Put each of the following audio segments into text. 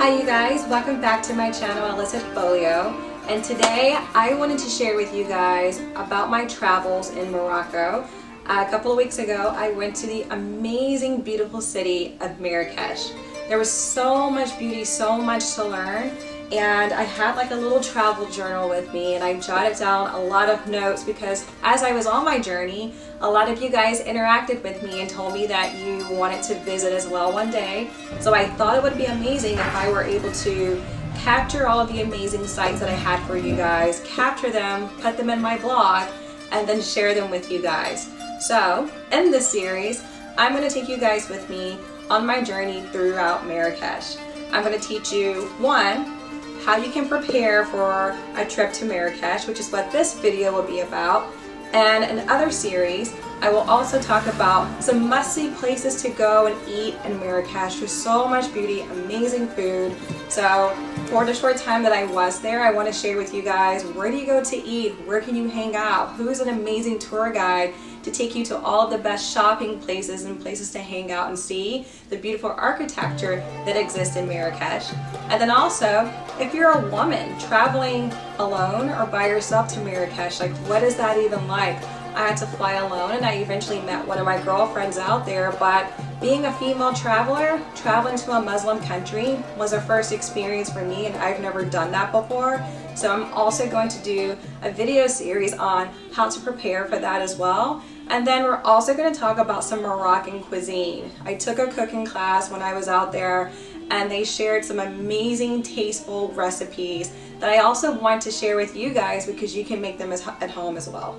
Hi you guys, welcome back to my channel Elicit Folio, and today I wanted to share with you guys about my travels in Morocco. A couple of weeks ago I went to the amazing beautiful city of Marrakech. There was so much beauty, so much to learn, and I had like a little travel journal with me and I jotted down a lot of notes because as I was on my journey, a lot of you guys interacted with me and told me that you wanted to visit as well one day. So I thought it would be amazing if I were able to capture all of the amazing sites that I had for you guys, capture them, put them in my blog, and then share them with you guys. So in this series, I'm going to take you guys with me on my journey throughout Marrakech. I'm going to teach you, one, how you can prepare for a trip to Marrakech, which is what this video will be about. And in other series, I will also talk about some must-see places to go and eat in Marrakech. There's so much beauty, amazing food. So for the short time that I was there, I want to share with you guys, where do you go to eat? Where can you hang out? Who's an amazing tour guide to take you to all of the best shopping places and places to hang out and see the beautiful architecture that exists in Marrakech. And then also, if you're a woman traveling alone or by yourself to Marrakech, like what is that even like? I had to fly alone and I eventually met one of my girlfriends out there, but being a female traveler, traveling to a Muslim country was a first experience for me and I've never done that before. So I'm also going to do a video series on how to prepare for that as well. And then we're also going to talk about some Moroccan cuisine. I took a cooking class when I was out there and they shared some amazing tasteful recipes that I also want to share with you guys because you can make them at home as well.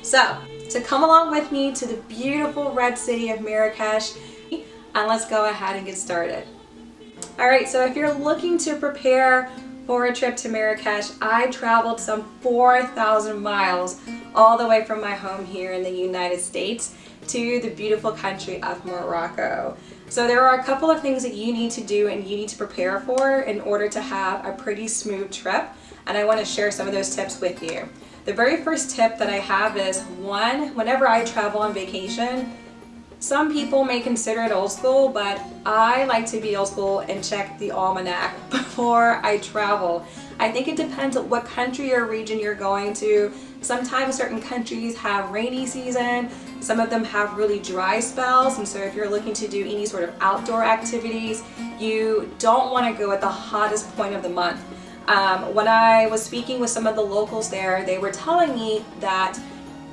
So come along with me to the beautiful red city of Marrakech and let's go ahead and get started. Alright, so if you're looking to prepare for a trip to Marrakech, I traveled some 4,000 miles all the way from my home here in the United States to the beautiful country of Morocco. So there are a couple of things that you need to do and you need to prepare for in order to have a pretty smooth trip, and I want to share some of those tips with you. The very first tip that I have is, one, whenever I travel on vacation, some people may consider it old school, but I like to be old school and check the almanac before I travel. I think it depends on what country or region you're going to. Sometimes certain countries have rainy season, some of them have really dry spells, and so if you're looking to do any sort of outdoor activities, you don't want to go at the hottest point of the month. When I was speaking with some of the locals there, they were telling me that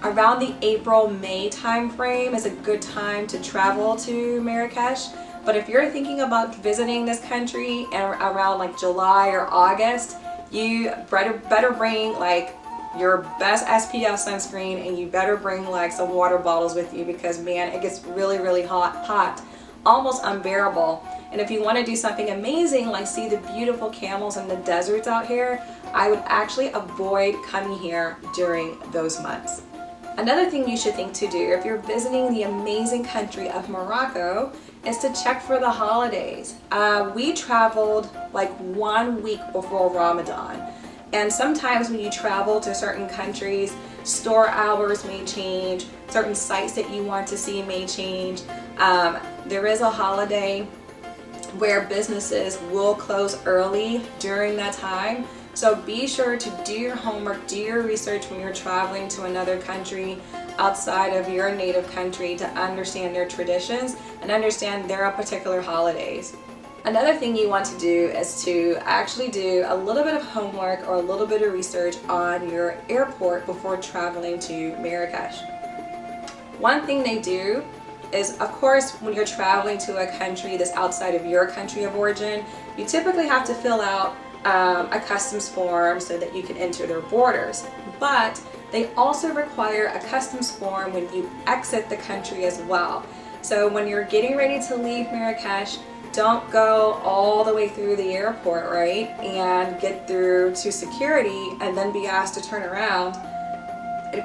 around the April-May time frame is a good time to travel to Marrakech. But if you're thinking about visiting this country around like July or August, you better bring like your best SPF sunscreen and you better bring like some water bottles with you because man, it gets really hot, almost unbearable. And if you want to do something amazing like see the beautiful camels in the deserts out here, I would actually avoid coming here during those months. Another thing you should think to do if you're visiting the amazing country of Morocco is to check for the holidays. We traveled like 1 week before Ramadan, and sometimes when you travel to certain countries, store hours may change, certain sites that you want to see may change. There is a holiday where businesses will close early during that time. So be sure to do your homework, do your research when you're traveling to another country outside of your native country to understand their traditions and understand their particular holidays. Another thing you want to do is to actually do a little bit of homework or a little bit of research on your airport before traveling to Marrakech. One thing they do is, of course, when you're traveling to a country that's outside of your country of origin, you typically have to fill out a customs form so that you can enter their borders. But they also require a customs form when you exit the country as well. So when you're getting ready to leave Marrakech, don't go all the way through the airport, right, and get through to security and then be asked to turn around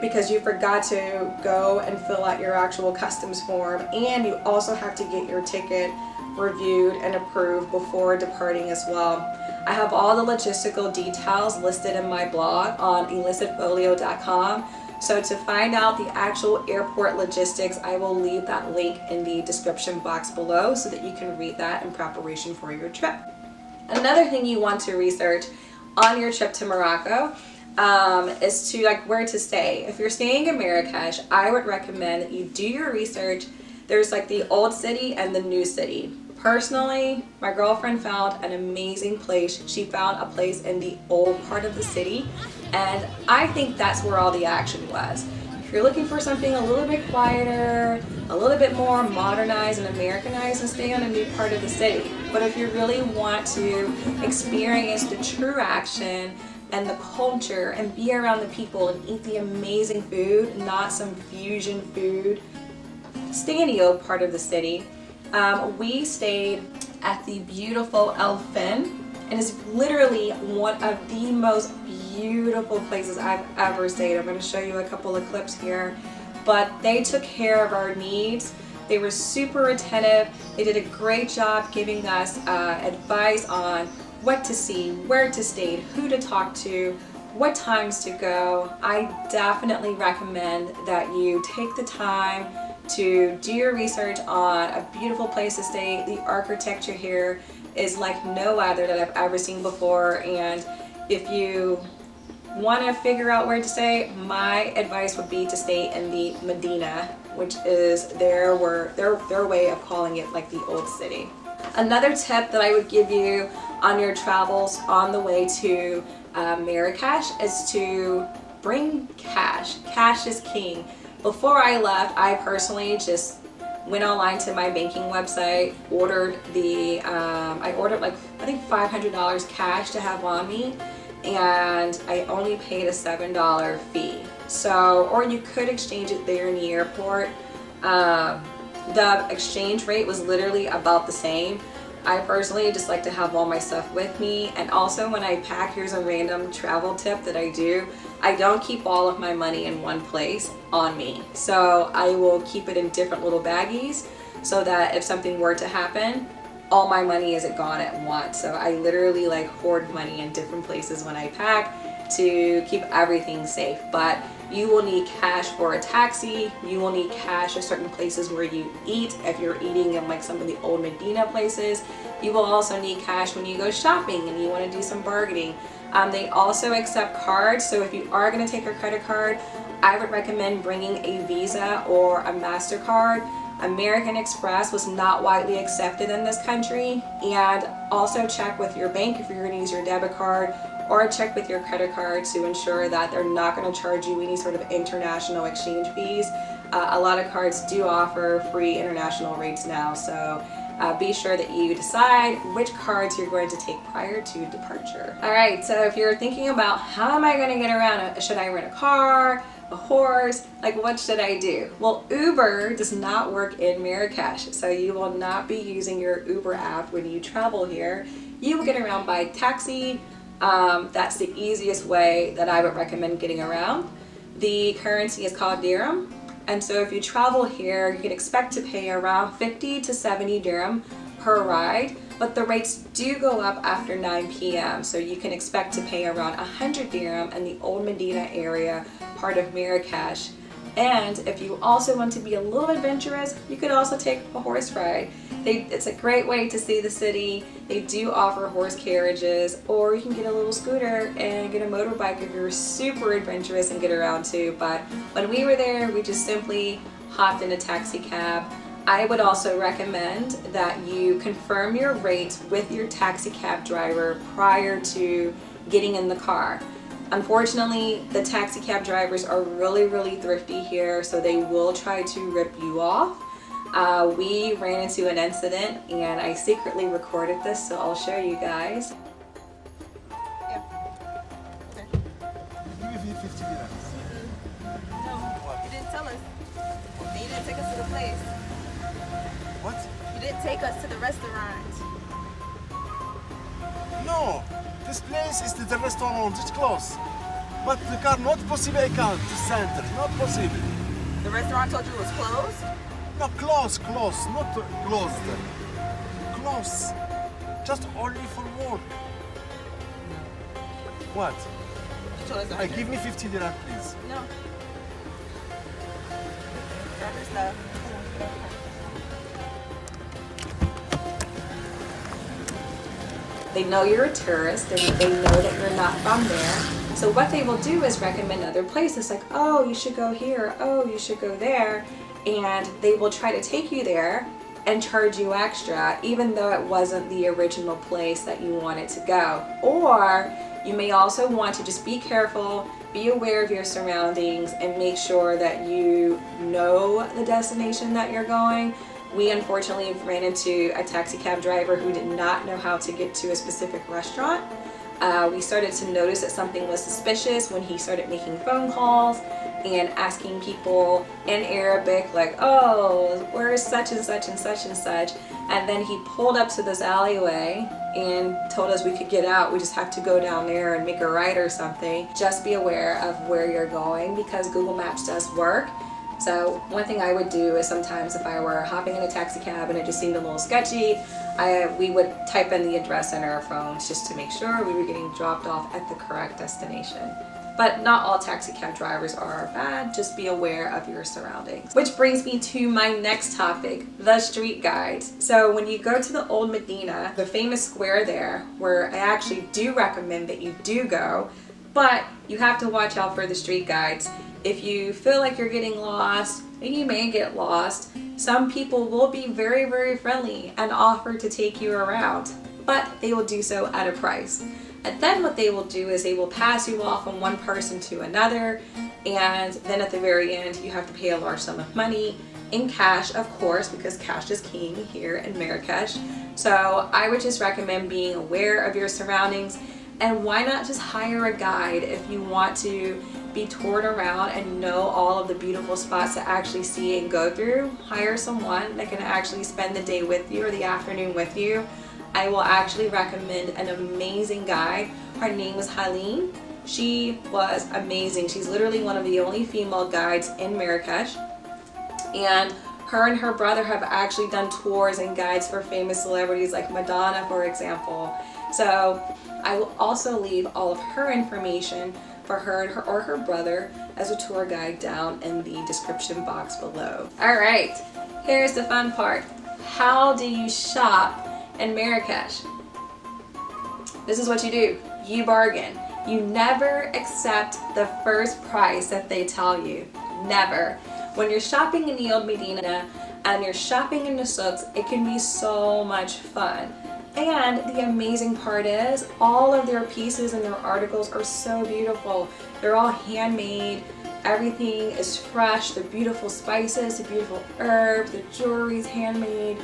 because you forgot to go and fill out your actual customs form, and you also have to get your ticket reviewed and approved before departing as well. I have all the logistical details listed in my blog on elicitfolio.com. So to find out the actual airport logistics, I will leave that link in the description box below so that you can read that in preparation for your trip. Another thing you want to research on your trip to Morocco is to like where to stay. If you're staying in Marrakech, I would recommend that you do your research. There's like the old city and the new city. Personally, my girlfriend found an amazing place. She found a place in the old part of the city, and I think that's where all the action was. If you're looking for something a little bit quieter, a little bit more modernized and Americanized, and stay on a new part of the city. But if you really want to experience the true action and the culture and be around the people and eat the amazing food, not some fusion food, stay in the old part of the city. We stayed at the beautiful El Fin, and it's literally one of the most beautiful places I've ever stayed. I'm going to show you a couple of clips here, but they took care of our needs. They were super attentive. They did a great job giving us advice on what to see, where to stay, who to talk to, what times to go. I definitely recommend that you take the time to do your research on a beautiful place to stay. The architecture here is like no other that I've ever seen before, and if you want to figure out where to stay, my advice would be to stay in the Medina, which is their way of calling it like the old city. Another tip that I would give you on your travels on the way to Marrakech is to bring cash. Cash is king. Before I left, I personally just went online to my banking website, ordered I ordered like I think $500 cash to have on me, and I only paid a $7 fee. So, or you could exchange it there in the airport. The exchange rate was literally about the same. I personally just like to have all my stuff with me, and also when I pack, here's a random travel tip that I do. I don't keep all of my money in one place on me. So I will keep it in different little baggies so that if something were to happen, all my money isn't gone at once. So I literally like hoard money in different places when I pack to keep everything safe. But you will need cash for a taxi. You will need cash at certain places where you eat. If you're eating in like some of the old Medina places, you will also need cash when you go shopping and you want to do some bargaining. They also accept cards, so if you are going to take a credit card, I would recommend bringing a Visa or a MasterCard. American Express was not widely accepted in this country, and also check with your bank if you're going to use your debit card, or check with your credit card to ensure that they're not going to charge you any sort of international exchange fees. A lot of cards do offer free international rates now, so be sure that you decide which cards you're going to take prior to departure. Alright, so if you're thinking about how am I going to get around, should I rent a car, a horse, like what should I do? Well, Uber does not work in Marrakech, so you will not be using your Uber app when you travel here. You will get around by taxi. That's the easiest way that I would recommend getting around. The currency is called dirham. And so if you travel here, you can expect to pay around 50 to 70 dirham per ride, but the rates do go up after 9 p.m. So you can expect to pay around 100 dirham in the old Medina area, part of Marrakech. And if you also want to be a little adventurous, you could also take a horse ride. It's a great way to see the city. They do offer horse carriages, or you can get a little scooter and get a motorbike if you're super adventurous and get around too. But when we were there, we just simply hopped in a taxi cab. I would also recommend that you confirm your rates with your taxi cab driver prior to getting in the car. Unfortunately, the taxi cab drivers are really thrifty here, so they will try to rip you off. We ran into an incident, and I secretly recorded this, so I'll show you guys. Yeah. Okay. Give me 50 dirhams. No, you didn't tell us. You didn't take us to the place. What? You didn't take us to the restaurant. No, this place is the restaurant. It's close. But the car not possible. I can't. The center not possible. The restaurant told you it was closed? No, close, not closed. Close. Just only for work. What? You told us I give me 50 dirham, please. No. Grab your stuff. They know you're a tourist, they know that you're not from there. So what they will do is recommend other places like, oh, you should go here, oh, you should go there. And they will try to take you there and charge you extra, even though it wasn't the original place that you wanted to go. Or you may also want to just be careful, be aware of your surroundings, and make sure that you know the destination that you're going. We unfortunately ran into a taxi cab driver who did not know how to get to a specific restaurant. We started to notice that something was suspicious when he started making phone calls and asking people in Arabic like, oh, where is such and such and such and such? And then he pulled up to this alleyway and told us we could get out. We just have to go down there and make a right or something. Just be aware of where you're going because Google Maps does work. So one thing I would do is sometimes if I were hopping in a taxi cab and it just seemed a little sketchy, we would type in the address in our phones just to make sure we were getting dropped off at the correct destination. But not all taxi cab drivers are bad, just be aware of your surroundings. Which brings me to my next topic, the street guides. So when you go to the Old Medina, the famous square there, where I actually do recommend that you do go, but you have to watch out for the street guides. If you feel like you're getting lost, and you may get lost, some people will be very, very friendly and offer to take you around, but they will do so at a price. And then what they will do is they will pass you off from one person to another, and then at the very end you have to pay a large sum of money in cash, of course, because cash is king here in Marrakech. So I would just recommend being aware of your surroundings, and why not just hire a guide if you want to be toured around and know all of the beautiful spots to actually see and go through. Hire someone that can actually spend the day with you or the afternoon with you. I will actually recommend an amazing guide. Her name was Hanane. She was amazing. She's literally one of the only female guides in Marrakech. And her brother have actually done tours and guides for famous celebrities like Madonna, for example. So I will also leave all of her information for her or her brother as a tour guide down in the description box below. All right, here's the fun part. How do you shop in Marrakech? This is what you do. You bargain. You never accept the first price that they tell you. Never. When you're shopping in the Old Medina and you're shopping in the souks, it can be so much fun. And the amazing part is all of their pieces and their articles are so beautiful. They're all handmade. Everything is fresh. The beautiful spices, the beautiful herbs, the jewelry's handmade.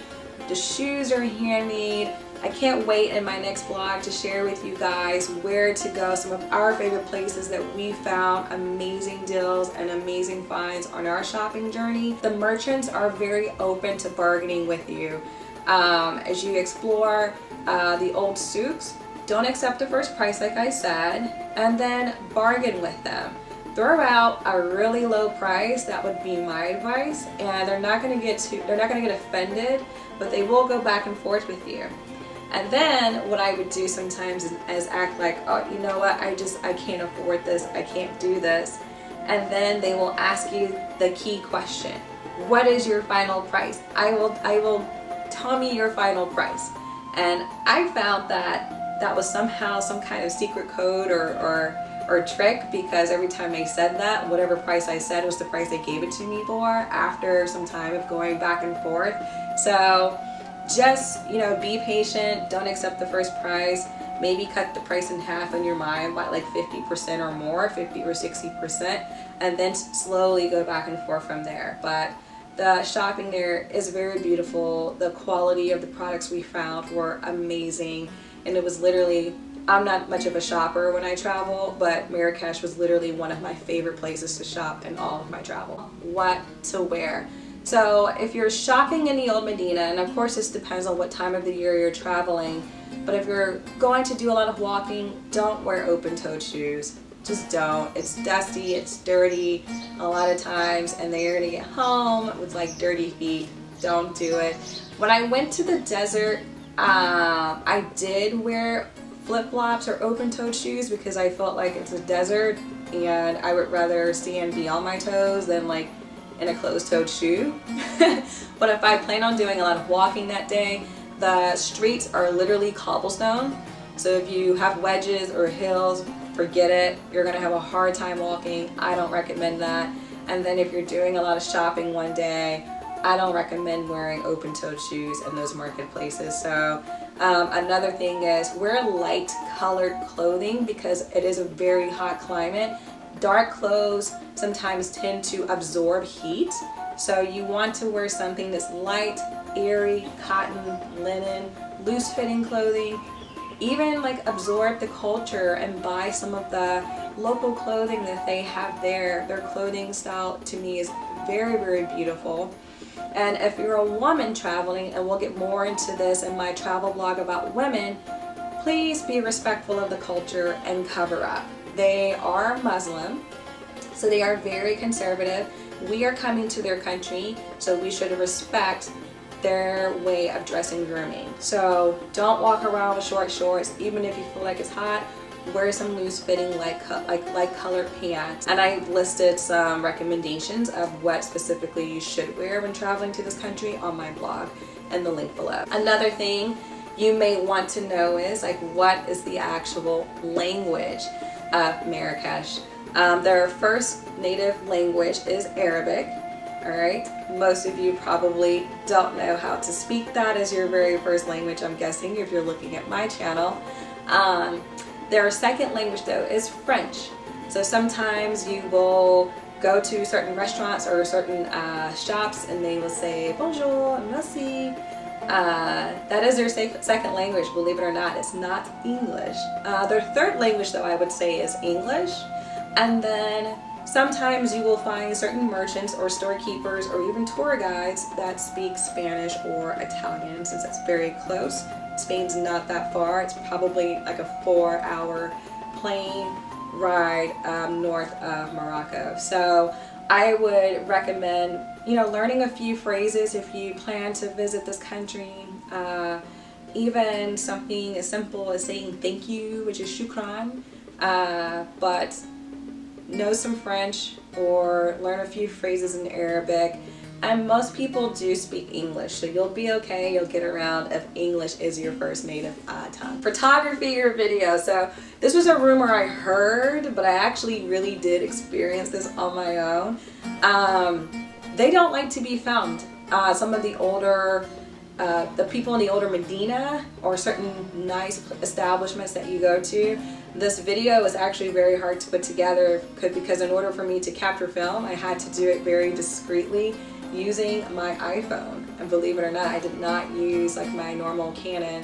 The shoes are handmade. I can't wait in my next vlog to share with you guys where to go, some of our favorite places that we found amazing deals and amazing finds on our shopping journey. The merchants are very open to bargaining with you. As you explore the old souks, don't accept the first price like I said, and then bargain with them. Throw out a really low price, that would be my advice, and they're not going to get offended, but they will go back and forth with you. And then what I would do sometimes is act like, oh, you know what, I can't afford this, I can't do this. And then they will ask you the key question. What is your final price? I will tell me your final price. And I found that was somehow some kind of secret code or trick, because every time I said that, whatever price I said was the price they gave it to me for after some time of going back and forth. So just, be patient, don't accept the first price, maybe cut the price in half in your mind by like 50% or more, 50 or 60%, and then slowly go back and forth from there. But the shopping there is very beautiful. The quality of the products we found were amazing, and it was literally, I'm not much of a shopper when I travel, but Marrakech was literally one of my favorite places to shop in all of my travel. What to wear. So if you're shopping in the Old Medina, and of course this depends on what time of the year you're traveling, but if you're going to do a lot of walking, don't wear open-toed shoes. Just don't. It's dusty, it's dirty a lot of times, and then you're gonna get home with like dirty feet. Don't do it. When I went to the desert, I did wear flip-flops or open-toed shoes because I felt like it's a desert and I would rather stand beyond my toes than like in a closed-toed shoe. But if I plan on doing a lot of walking that day, the streets are literally cobblestone, So if you have wedges or heels, forget it. You're gonna have a hard time walking. I don't recommend that. And then if you're doing a lot of shopping one day, I don't recommend wearing open-toed shoes in those marketplaces. So another thing is wear light colored clothing because it is a very hot climate. Dark clothes sometimes tend to absorb heat. So you want to wear something that's light, airy, cotton, linen, loose-fitting clothing. Even like absorb the culture and buy some of the local clothing that they have there. Their clothing style to me is very, very beautiful. And if you're a woman traveling, and we'll get more into this in my travel blog about women, please be respectful of the culture and cover up. They are Muslim, so they are very conservative. We are coming to their country, so we should respect their way of dressing and grooming. So don't walk around with short shorts, even if you feel like it's hot. Wear some loose fitting light colored pants. And I listed some recommendations of what specifically you should wear when traveling to this country on my blog and the link below. Another thing you may want to know is like, what is the actual language of Marrakech? Their first native language is Arabic. Alright, most of you probably don't know how to speak that as your very first language, I'm guessing, if you're looking at my channel. Their second language though is French. So sometimes you will go to certain restaurants or certain shops and they will say bonjour, merci. That is their second language, believe it or not. It's not English. Their third language though I would say is English. And then sometimes you will find certain merchants or storekeepers or even tour guides that speak Spanish or Italian, since it's very close. Spain's not that far. It's probably like a 4-hour plane ride north of Morocco. So I would recommend, learning a few phrases if you plan to visit this country. Even something as simple as saying thank you, which is shukran, but know some French or learn a few phrases in Arabic. And most people do speak English, so you'll be okay, you'll get around if English is your first native tongue. Photography or video. So this was a rumor I heard, but I actually really did experience this on my own. They don't like to be filmed. Some of the older, the people in the older Medina or certain nice establishments that you go to, this video is actually very hard to put together because in order for me to capture film, I had to do it very discreetly using my iPhone. And believe it or not, I did not use like my normal Canon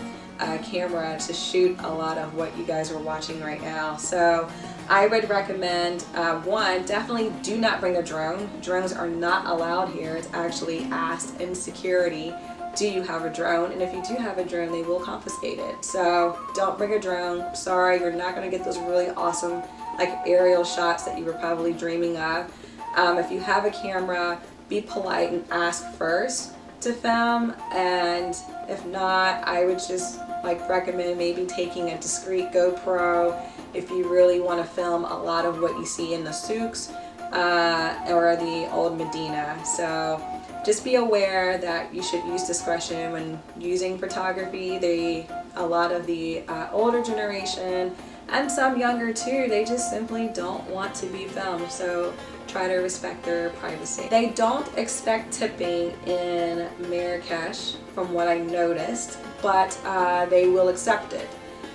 camera to shoot a lot of what you guys are watching right now. So I would recommend, one, definitely do not bring a drone. Drones are not allowed here. It's actually asked in security, do you have a drone? And if you do have a drone, they will confiscate it. So don't bring a drone. Sorry, you're not gonna get those really awesome like aerial shots that you were probably dreaming of. If you have a camera, be polite and ask first to film, and if not, I would just recommend maybe taking a discreet GoPro if you really want to film a lot of what you see in the souks or the old Medina. So just be aware that you should use discretion when using photography. A lot of the older generation and some younger too, they just simply don't want to be filmed. So try to respect their privacy. They don't expect tipping in Marrakech from what I noticed, but they will accept it.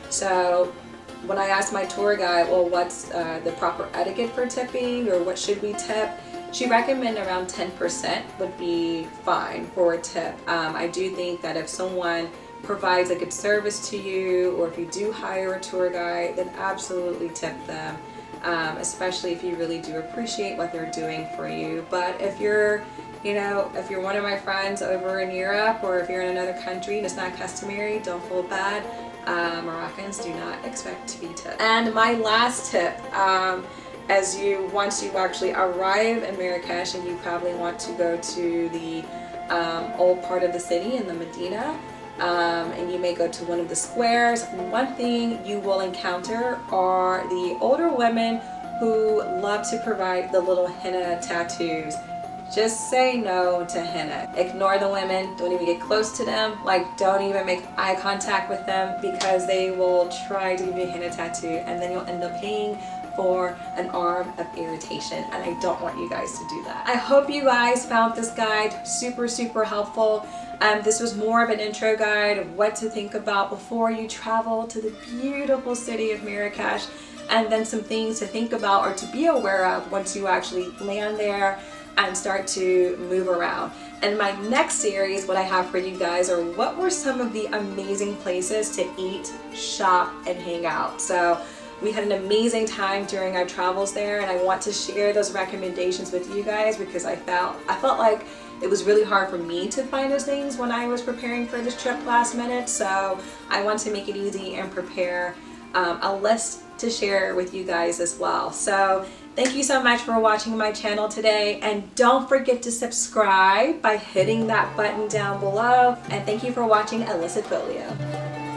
So when I asked my tour guide, well, what's the proper etiquette for tipping or what should we tip? She recommended around 10% would be fine for a tip. I do think that if someone provides a good service to you, or if you do hire a tour guide, then absolutely tip them. Especially if you really do appreciate what they're doing for you. But if you're, if you're one of my friends over in Europe, or if you're in another country and it's not customary, don't feel bad. Moroccans do not expect to be tipped. And my last tip, once you actually arrive in Marrakech and you probably want to go to the old part of the city in the Medina, and you may go to one of the squares, one thing you will encounter are the older women who love to provide the little henna tattoos. Just say no to henna. Ignore the women, don't even get close to them, like don't even make eye contact with them, because they will try to give you a henna tattoo and then you'll end up paying for an arm of irritation, and I don't want you guys to do that. I hope you guys found this guide super helpful. This was more of an intro guide of what to think about before you travel to the beautiful city of Marrakech, and then some things to think about or to be aware of once you actually land there and start to move around. And my next series, what I have for you guys are what were some of the amazing places to eat, shop, and hang out. So we had an amazing time during our travels there, and I want to share those recommendations with you guys because I felt like it was really hard for me to find those things when I was preparing for this trip last minute. So I want to make it easy and prepare a list to share with you guys as well. So thank you so much for watching my channel today, and don't forget to subscribe by hitting that button down below, and thank you for watching Elicit Folio.